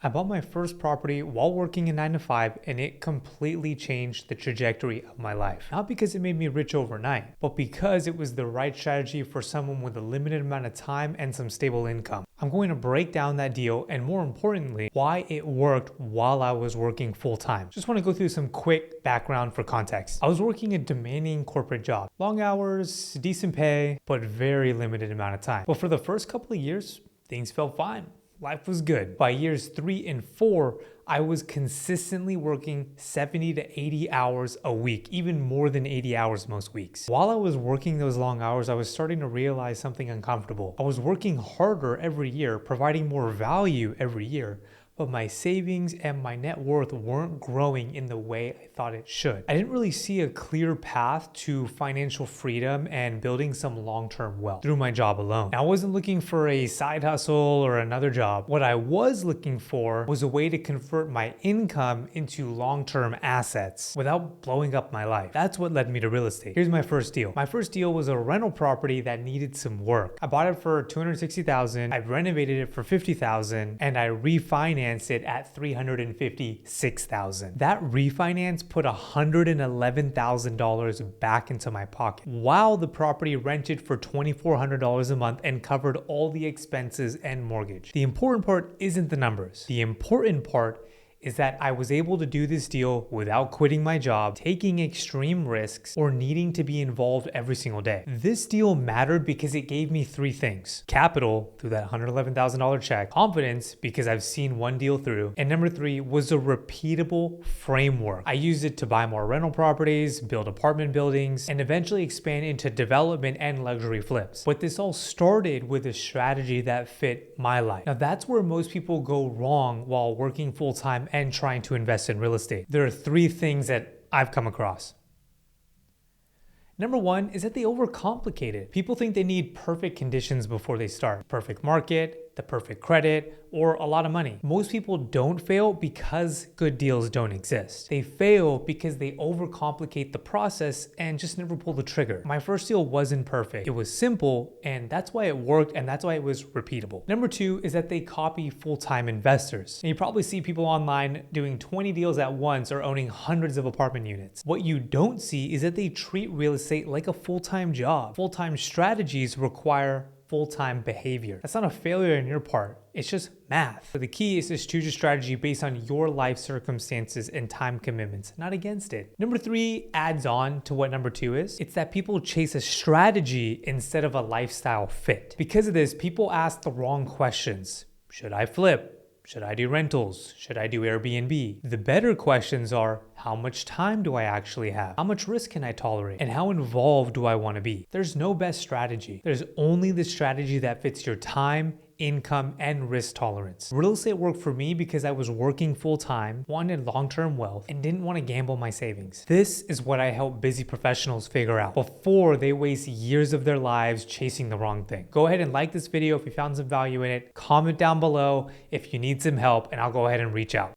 I bought my first property while working a 9 to 5, and it completely changed the trajectory of my life. Not because it made me rich overnight, but because it was the right strategy for someone with a limited amount of time and some stable income. I'm going to break down that deal and, more importantly, why it worked while I was working full time. Just want to go through some quick background for context. I was working a demanding corporate job. Long hours, decent pay, but very limited amount of time. But for the first couple of years, things felt fine. Life was good. By years 3 and 4, I was consistently working 70 to 80 hours a week, even more than 80 hours most weeks. While I was working those long hours, I was starting to realize something uncomfortable. I was working harder every year, providing more value every year, but my savings and my net worth weren't growing in the way I thought it should. I didn't really see a clear path to financial freedom and building some long-term wealth through my job alone. Now, I wasn't looking for a side hustle or another job. What I was looking for was a way to convert my income into long-term assets without blowing up my life. That's what led me to real estate. Here's my first deal. My first deal was a rental property that needed some work. I bought it for $260,000. I renovated it for $50,000, and I refinanced it at $356,000. That refinance put $111,000 back into my pocket, while the property rented for $2,400 a month and covered all the expenses and mortgage. The important part isn't the numbers. The important part is that I was able to do this deal without quitting my job, taking extreme risks, or needing to be involved every single day. This deal mattered because it gave me 3 things: capital through that $111,000 check, confidence because I've seen one deal through, and number 3 was a repeatable framework. I used it to buy more rental properties, build apartment buildings, and eventually expand into development and luxury flips. But this all started with a strategy that fit my life. Now, that's where most people go wrong while working full-time and trying to invest in real estate. There are 3 things that I've come across. Number 1 is that they overcomplicate it. People think they need perfect conditions before they start. Perfect market, the perfect credit, or a lot of money. Most people don't fail because good deals don't exist. They fail because they overcomplicate the process and just never pull the trigger. My first deal wasn't perfect. It was simple, and that's why it worked, and that's why it was repeatable. Number 2 is that they copy full-time investors. And you probably see people online doing 20 deals at once or owning hundreds of apartment units. What you don't see is that they treat real estate like a full-time job. Full-time strategies require full-time behavior. That's not a failure on your part. It's just math. So the key is to choose a strategy based on your life circumstances and time commitments, not against it. Number 3 adds on to what number 2 is. It's that people chase a strategy instead of a lifestyle fit. Because of this, people ask the wrong questions. Should I flip? Should I do rentals? Should I do Airbnb? The better questions are, how much time do I actually have? How much risk can I tolerate? And how involved do I want to be? There's no best strategy. There's only the strategy that fits your time, income, and risk tolerance. Real estate worked for me because I was working full-time, wanted long-term wealth, and didn't want to gamble my savings. This is what I help busy professionals figure out before they waste years of their lives chasing the wrong thing. Go ahead and like this video if you found some value in it. Comment down below if you need some help, and I'll go ahead and reach out.